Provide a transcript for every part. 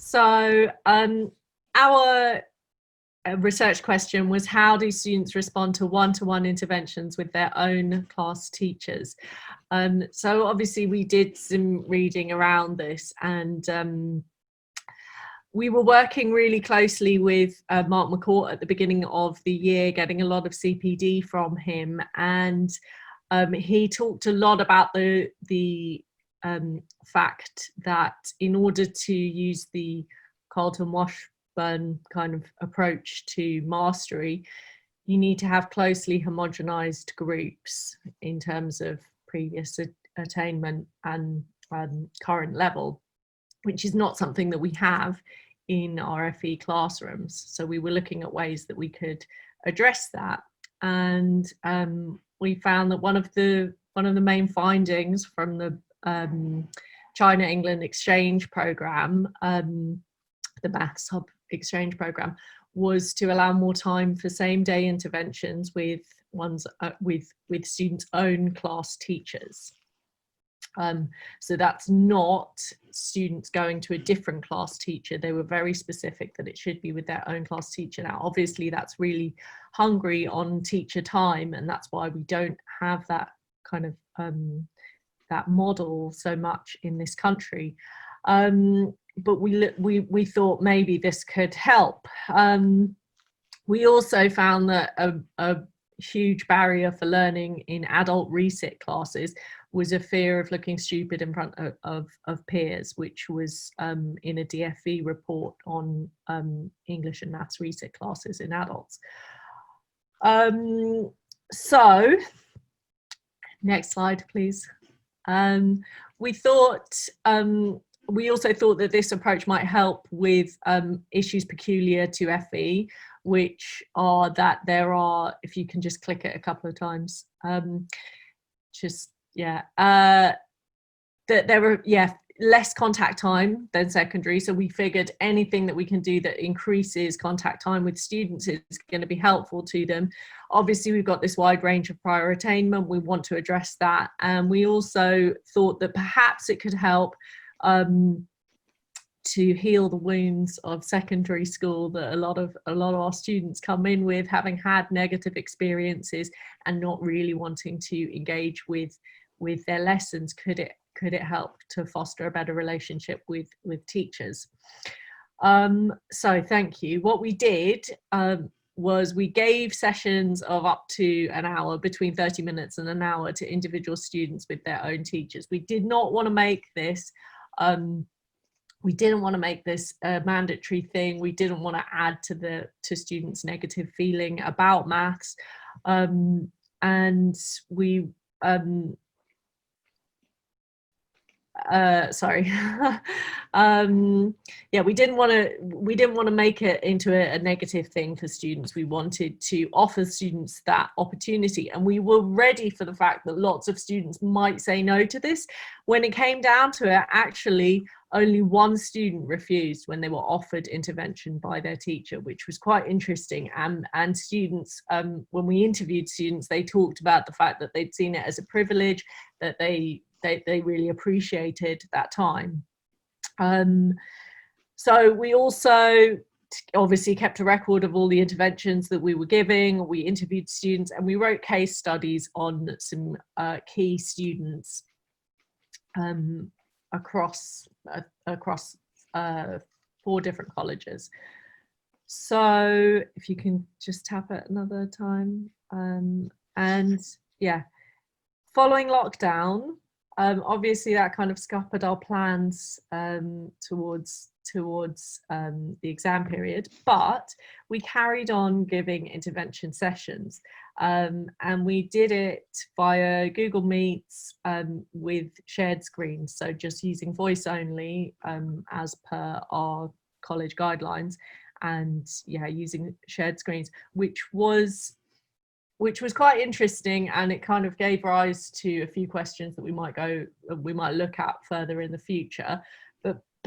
So our research question was, how do students respond to one-to-one interventions with their own class teachers? So obviously we did some reading around this, and we were working really closely with Mark McCourt at the beginning of the year, getting a lot of CPD from him, and he talked a lot about the fact that in order to use the Carlton Washburn kind of approach to mastery, you need to have closely homogenized groups in terms of previous attainment and current level, which is not something that we have in our FE classrooms. So we were looking at ways that we could address that, and we found that one of the main findings from the China-England exchange program, the Maths Hub exchange program, was to allow more time for same-day interventions with students' own class teachers. So that's not students going to a different class teacher. They were very specific that it should be with their own class teacher. Now, obviously, that's really hungry on teacher time, and that's why we don't have that kind of that model so much in this country. But we thought maybe this could help. We also found that a huge barrier for learning in adult resit classes was a fear of looking stupid in front of peers, which was in a DFE report on English and Maths resit classes in adults. So, next slide, please. We also thought that this approach might help with issues peculiar to FE, which are that there are, if you can just click it a couple of times, that there are, less contact time than secondary. So we figured anything that we can do that increases contact time with students is going to be helpful to them. Obviously, we've got this wide range of prior attainment. We want to address that. And we also thought that perhaps it could help to heal the wounds of secondary school that a lot of our students come in with, having had negative experiences and not really wanting to engage with their lessons. Could it help to foster a better relationship with teachers? So thank you. What we did was we gave sessions of up to an hour, between 30 minutes and an hour, to individual students with their own teachers. We did not want to make this a mandatory thing. We didn't want to add to students' negative feeling about maths, and we we didn't want to make it into a negative thing for students. We wanted to offer students that opportunity, and we were ready for the fact that lots of students might say no to this. When it came down to it, actually only one student refused when they were offered intervention by their teacher, which was quite interesting. And students, when we interviewed students, they talked about the fact that they'd seen it as a privilege, that they really appreciated that time. So we also obviously kept a record of all the interventions that we were giving. We interviewed students and we wrote case studies on some key students across 4 different colleges. So if you can just tap it another time. And yeah, following lockdown, obviously that kind of scuppered our plans towards the exam period, but we carried on giving intervention sessions, and we did it via Google Meets with shared screens, so just using voice only as per our college guidelines, and using shared screens, which was quite interesting, and it kind of gave rise to a few questions that we might look at further in the future.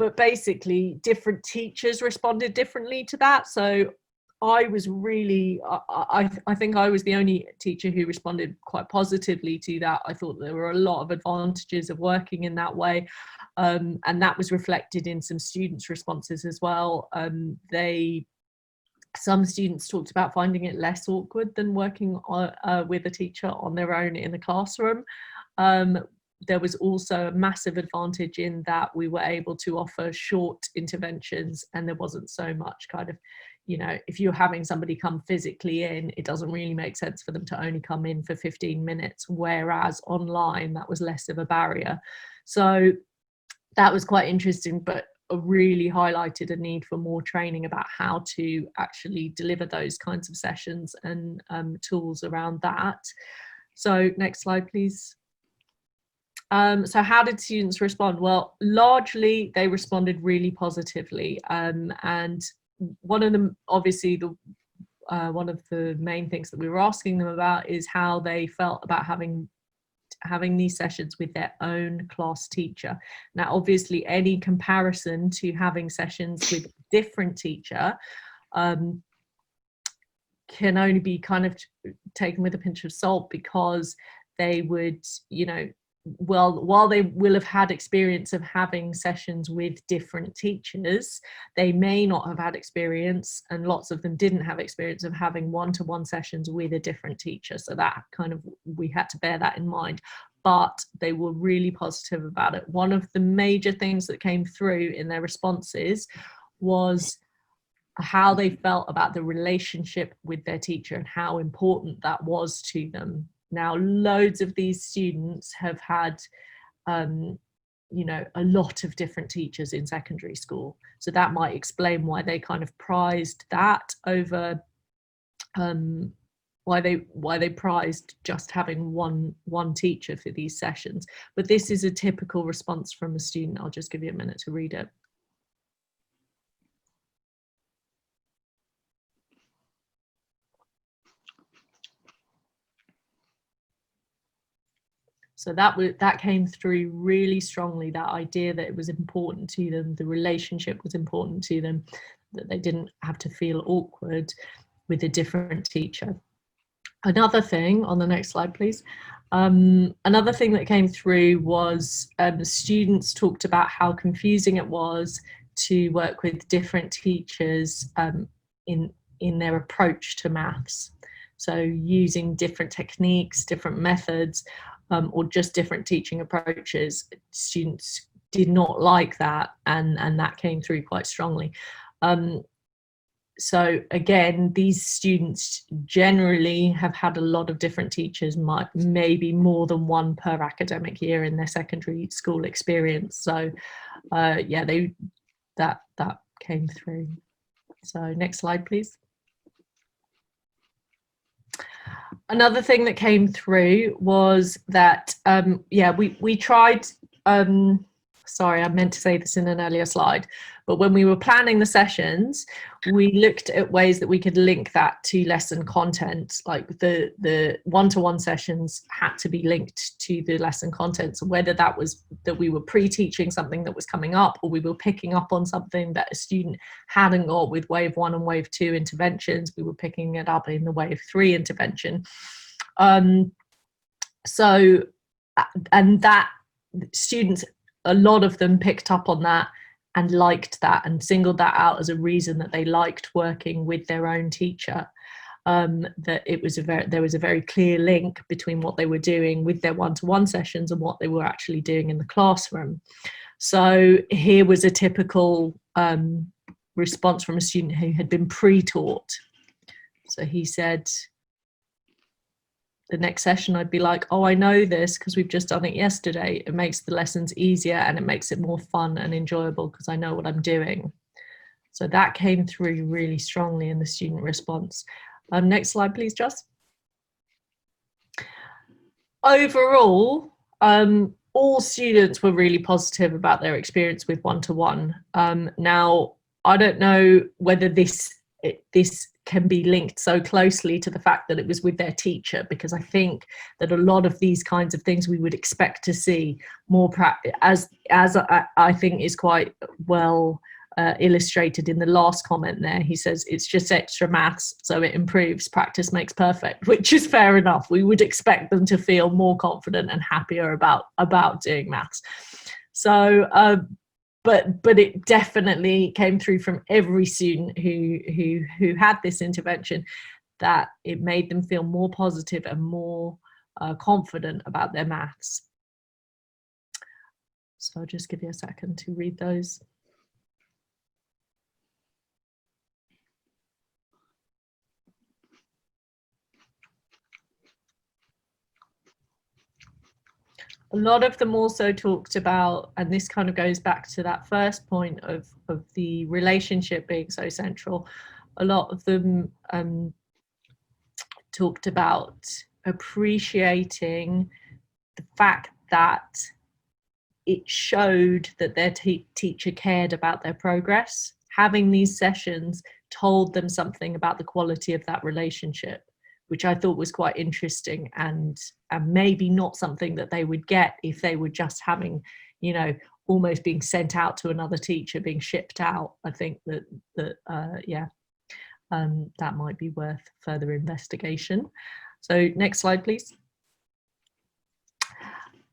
But basically, different teachers responded differently to that. So I was really, I think I was the only teacher who responded quite positively to that. I thought there were a lot of advantages of working in that way. And that was reflected in some students' responses as well. Some students talked about finding it less awkward than working with a teacher on their own in the classroom. There was also a massive advantage in that we were able to offer short interventions, and there wasn't so much kind of, if you're having somebody come physically in, it doesn't really make sense for them to only come in for 15 minutes, whereas online that was less of a barrier. So that was quite interesting, but really highlighted a need for more training about how to actually deliver those kinds of sessions and tools around that. So next slide, please. So how did students respond? Well, largely they responded really positively, and one of them, obviously, one of the main things that we were asking them about is how they felt about having these sessions with their own class teacher. Now, obviously, any comparison to having sessions with a different teacher can only be kind of taken with a pinch of salt, because they would, while they will have had experience of having sessions with different teachers, they may not have had experience, and lots of them didn't have experience of having one-to-one sessions with a different teacher. So that kind of, we had to bear that in mind, but they were really positive about it. One of the major things that came through in their responses was how they felt about the relationship with their teacher and how important that was to them. Now, loads of these students have had, a lot of different teachers in secondary school. So that might explain why they kind of prized that over, why they prized just having one teacher for these sessions. But this is a typical response from a student. I'll just give you a minute to read it. So that came through really strongly, that idea that it was important to them, the relationship was important to them, that they didn't have to feel awkward with a different teacher. Another thing, on the next slide, please. Another thing that came through was the students talked about how confusing it was to work with different teachers in their approach to maths. So using different techniques, different methods, or just different teaching approaches. Students did not like that, and that came through quite strongly. So again, these students generally have had a lot of different teachers, maybe more than one per academic year in their secondary school experience. So yeah, that came through. So next slide, please. Another thing that came through was that, we tried, sorry, I meant to say this in an earlier slide, but when we were planning the sessions, we looked at ways that we could link that to lesson content. Like the one-to-one sessions had to be linked to the lesson content. So whether that was that we were pre-teaching something that was coming up, or we were picking up on something that a student hadn't got with wave 1 and wave 2 interventions, we were picking it up in the wave 3 intervention. So, and that students, a lot of them picked up on that and liked that and singled that out as a reason that they liked working with their own teacher. That it was there was a very clear link between what they were doing with their one-to-one sessions and what they were actually doing in the classroom. So here was a typical response from a student who had been pre-taught. So he said, the next session I'd be like, oh, I know this because we've just done it yesterday. It makes the lessons easier and it makes it more fun and enjoyable because I know what I'm doing. So that came through really strongly in the student response. Next slide, please, Joss. Overall, all students were really positive about their experience with one-to-one. Now, I don't know whether this can be linked so closely to the fact that it was with their teacher, because I think that a lot of these kinds of things we would expect to see more practice, as I think is quite well illustrated in the last comment there. He says it's just extra maths, so it improves. Practice makes perfect, which is fair enough. We would expect them to feel more confident and happier about doing maths. So but it definitely came through from every student who had this intervention, that it made them feel more positive and more confident about their maths. So I'll just give you a second to read those. A lot of them also talked about, and this kind of goes back to that first point of the relationship being so central, a lot of them talked about appreciating the fact that it showed that their teacher cared about their progress. Having these sessions told them something about the quality of that relationship, which I thought was quite interesting, and maybe not something that they would get if they were just having, you know, almost being sent out to another teacher, being shipped out. I think that might be worth further investigation. So next slide, please.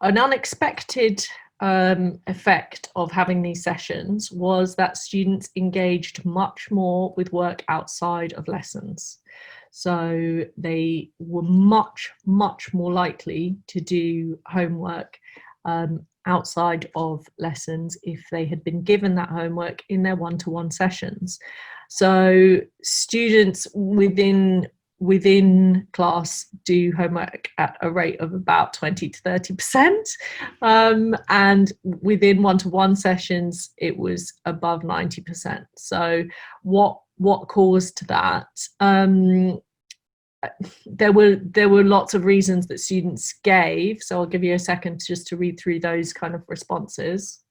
An unexpected effect of having these sessions was that students engaged much more with work outside of lessons. So they were much more likely to do homework outside of lessons if they had been given that homework in their one-to-one sessions. So students within class do homework at a rate of about 20 to 30%, and within one-to-one sessions it was above 90%. So what caused that? There were lots of reasons that students gave, so I'll give you a second just to read through those kind of responses.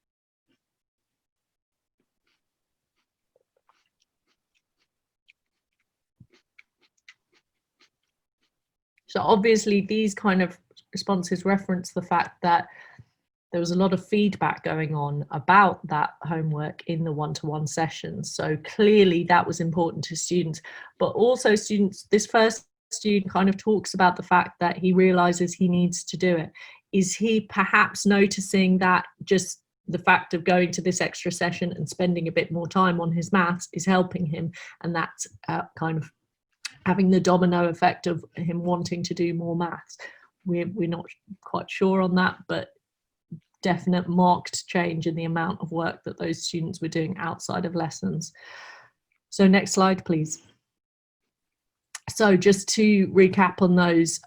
So obviously these kind of responses reference the fact that there was a lot of feedback going on about that homework in the one-to-one sessions. So clearly that was important to students, but also students, this first student kind of talks about the fact that he realizes he needs to do it. Is he perhaps noticing that just the fact of going to this extra session and spending a bit more time on his maths is helping him, and that's kind of having the domino effect of him wanting to do more maths? We're not quite sure on that, but definite marked change in the amount of work that those students were doing outside of lessons. So next slide, please. So just to recap on those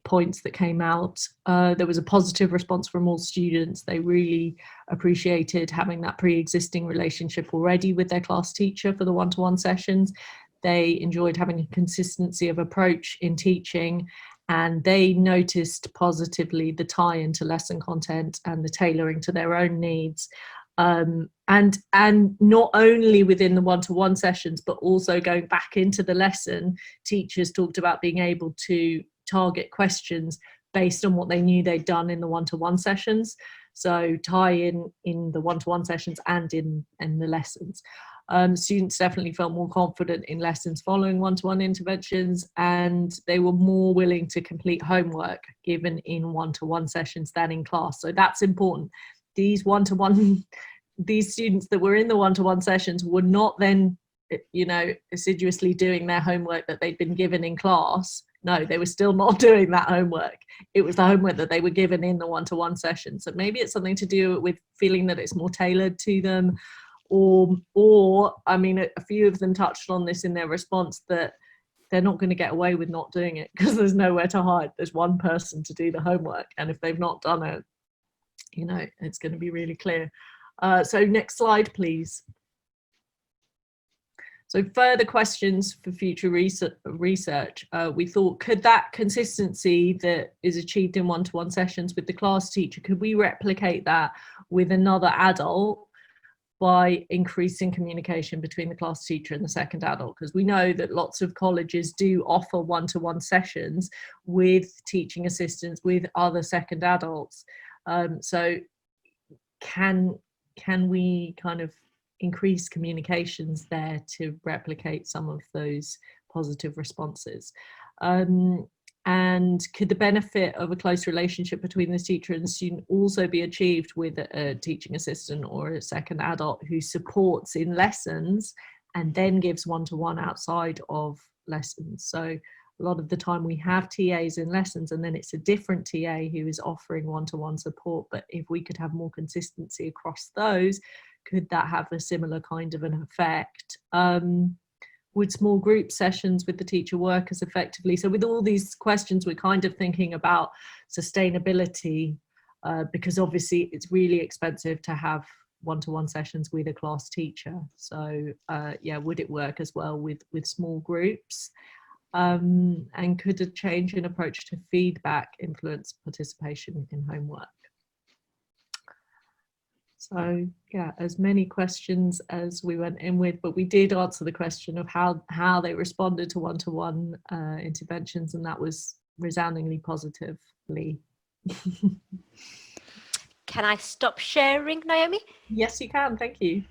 points that came out, there was a positive response from all students. They really appreciated having that pre-existing relationship already with their class teacher for the one-to-one sessions. They enjoyed having a consistency of approach in teaching, and they noticed positively the tie into lesson content and the tailoring to their own needs. And not only within the one-to-one sessions, but also going back into the lesson, teachers talked about being able to target questions based on what they knew they'd done in the one-to-one sessions. So tie in the one-to-one sessions and in the lessons. Students definitely felt more confident in lessons following one-to-one interventions, and they were more willing to complete homework given in one-to-one sessions than in class. So that's important. These students that were in the one-to-one sessions were not then, you know, assiduously doing their homework that they'd been given in class. No, they were still not doing that homework. It was the homework that they were given in the one-to-one session. So maybe it's something to do with feeling that it's more tailored to them, or I mean, a few of them touched on this in their response, that they're not going to get away with not doing it because there's nowhere to hide. There's one person to do the homework, and if they've not done it, you know, it's going to be really clear. So next slide, please. So further questions for future research. We thought, could that consistency that is achieved in one-to-one sessions with the class teacher, could we replicate that with another adult by increasing communication between the class teacher and the second adult? Because we know that lots of colleges do offer one-to-one sessions with teaching assistants, with other second adults. So can we kind of increased communications there to replicate some of those positive responses. And could the benefit of a close relationship between the teacher and the student also be achieved with a teaching assistant or a second adult who supports in lessons and then gives one-to-one outside of lessons? So a lot of the time we have TAs in lessons and then it's a different TA who is offering one-to-one support. But if we could have more consistency across those, could that have a similar kind of an effect? Would small group sessions with the teacher work as effectively? So with all these questions, we're kind of thinking about sustainability, because obviously it's really expensive to have one-to-one sessions with a class teacher. So yeah, would it work as well with small groups? And could a change in approach to feedback influence participation in homework? So yeah, as many questions as we went in with, but we did answer the question of how they responded to one-to-one interventions, and that was resoundingly positively. Can I stop sharing, Naomi? Yes, you can. Thank you.